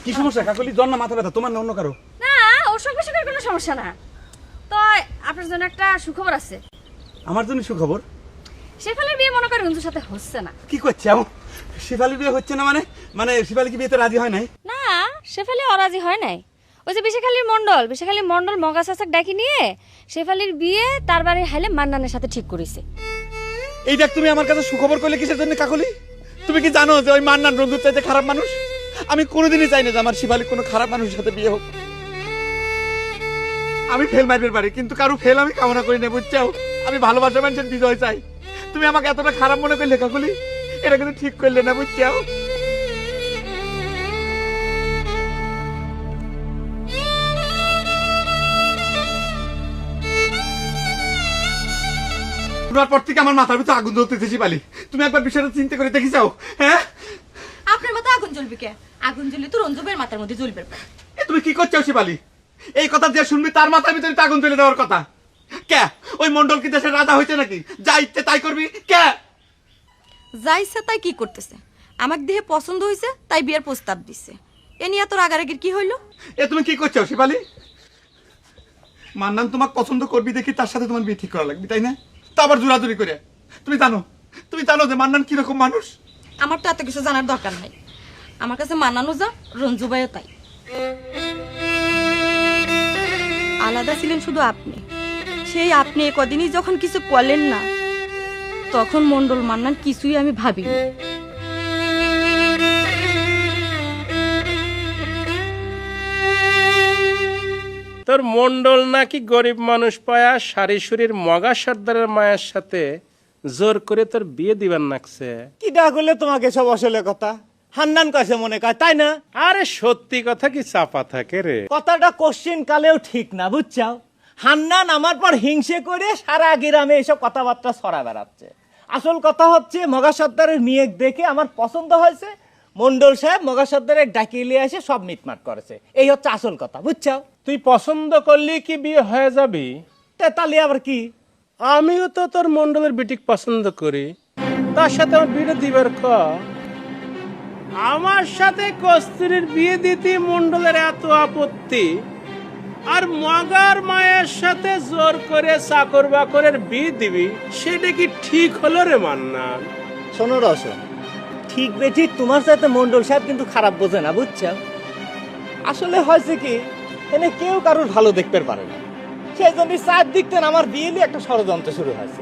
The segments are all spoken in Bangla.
কি সমস্যা কাকলি? জ্বর না মাথা ব্যথা? তোমার না অন্য কারো? না, অসুখ বিসুখের কোনো সমস্যা না। তো আপনার জন্য একটা সুখবর আছে। আমার জন্য সুখবর? শেফালির বিয়ে মনে করেন রঞ্জুর সাথে হচ্ছে না। কি করছে এমন? শেফালির বিয়ে হচ্ছে না মানে? মানে শেফালি কি বিয়েতে রাজি হয় নাই? না, শেফালি অরাজি হয় নাই। ওই যে বিশাখালীর মন্ডল মগা চাচাক ডাকি নিয়ে শেফালির বিয়ে তার বাড়ির হাইলে মান্নানের সাথে ঠিক করেছে। এই দেখ, তুমি আমার কাছে সুখবর কইলে কিসের জন্য কাকলি? তুমি কি জানো যে ওই মান্নান রঞ্জুর চাইতে খারাপ মানুষ? আমি কোনোদিনই চাই না যে আমার শিবালি কোনো খারাপ মানুষের সাথে বিয়ে হোক। আমি ফেল মারবের পারি, কিন্তু কারো ফেল আমি কামনা করি না, বুঝছো? আমি ভালোবাসা মানুষের বিজয় চাই। তুমি আমাকে এতটা খারাপ মনে করলে কাকলি, এটা কিন্তু ঠিক করলে না, বুঝছো? তোমার পর থেকে আমার মাথার ভিতরে আগুন জ্বলতেছে শিবালি। তুমি একবার বিষয়টা চিন্তা করে দেখি যাও। হ্যাঁ, আপনার মাথা আগুন জ্বলবে কে? আগুন জ্বললে তো রঞ্জুবের মাথার মধ্যে জ্বলবে। তুমি কি করছো শিবালি? এই কথা যে শুনবি তার মাথার ভিতরে তো আগুন জ্বলে দেওয়ার কথা। কে ওই মন্ডল কি দেশের রাজা হইছে নাকি? যা ইচ্ছে তাই করবি? কে যা ইচ্ছা তাই কি করতেছে? আমার দেহে পছন্দ হয়েছে তাই বিয়ের প্রস্তাব দিচ্ছে। এ নিয়ে তোর রাগারাগির কি হইলো? এ তুমি কি করছো শিবালি? মান্নান তোমাকে পছন্দ করবি দেখি তার সাথে তোমার বিয়ে ঠিক করা লাগবে, তাই না? তা আবার জোরাজুরি করে। তুমি জানো যে মান্নান কিরকম মানুষ? আমার তো এত কিছু জানার দরকার নাই। আমার কাছে মানানো যা, রঞ্জুবাইও তাই। আলাদা ছিলেন শুধু আপনি। সেই আপনি কদিনই যখন কিছু করলেন না, তখন মন্ডল মান্নান কিছুই আমি ভাবিনি। তোর মন্ডল নাকি গরিব মানুষ পায়া সারিসুরির মগা সর্দারের মায়ের সাথে জোর করে তোর বিয়ে দিবার নাকছে। কি ডা করলে তোমাকে সব আসলে কথা? হান্নান কাছে মনে কয়, তাই না? আরে সত্যি কথা কি চাপা থাকে রে? কথাটা কোশ্চেন কালেও ঠিক না, বুঝছাও? হান্নান আমার পর হিংসে করে সারা গ্রামে এসব কথাবার্তা ছড়া বেড়াচ্ছে। আসল কথা হচ্ছে মগা সর্দারের মেয়ে দেখে আমার পছন্দ হয়েছে। মন্ডল সাহেব মগা সর্দারের ডাকিয়ে নিয়ে এসে সব মিটমাট করেছে। এই হচ্ছে আসল কথা, বুঝছাও? তুই পছন্দ করলি কি বিয়ে হয়ে যাবি? তাহলে আবার কি? আমিও তো তোর মন্ডলের বিটিক পছন্দ করি, তার সাথে আমার বিয়ে দিবার ক। আমার সাথে কস্তুরীর বিয়ে দিতে মন্ডলের এত আপত্তি, আর মগার মায়ের সাথে জোর করে চাকর বাকরের বিয়ে দিবি, সেটা কি ঠিক হলো রে মান্নান? শোনো রসন, ঠিক বেঠিক তোমার সাথে মন্ডল সাহেব কিন্তু খারাপ বোঝে না, বুঝছো? আসলে হয়েছে কি, এনে কেউ কারোর ভালো দেখতে পারে না। সেই জন্য চারদিক থেকে আমার বিয়ে নিয়ে একটা ষড়যন্ত্র শুরু হয়েছে।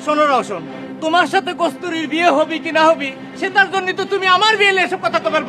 শোনো রসন, তোমার সাথে কস্তুরীর বিয়ে হবে কি না হবে সেটার জন্য তো তুমি আমার বিয়ে এসব কথা তোমার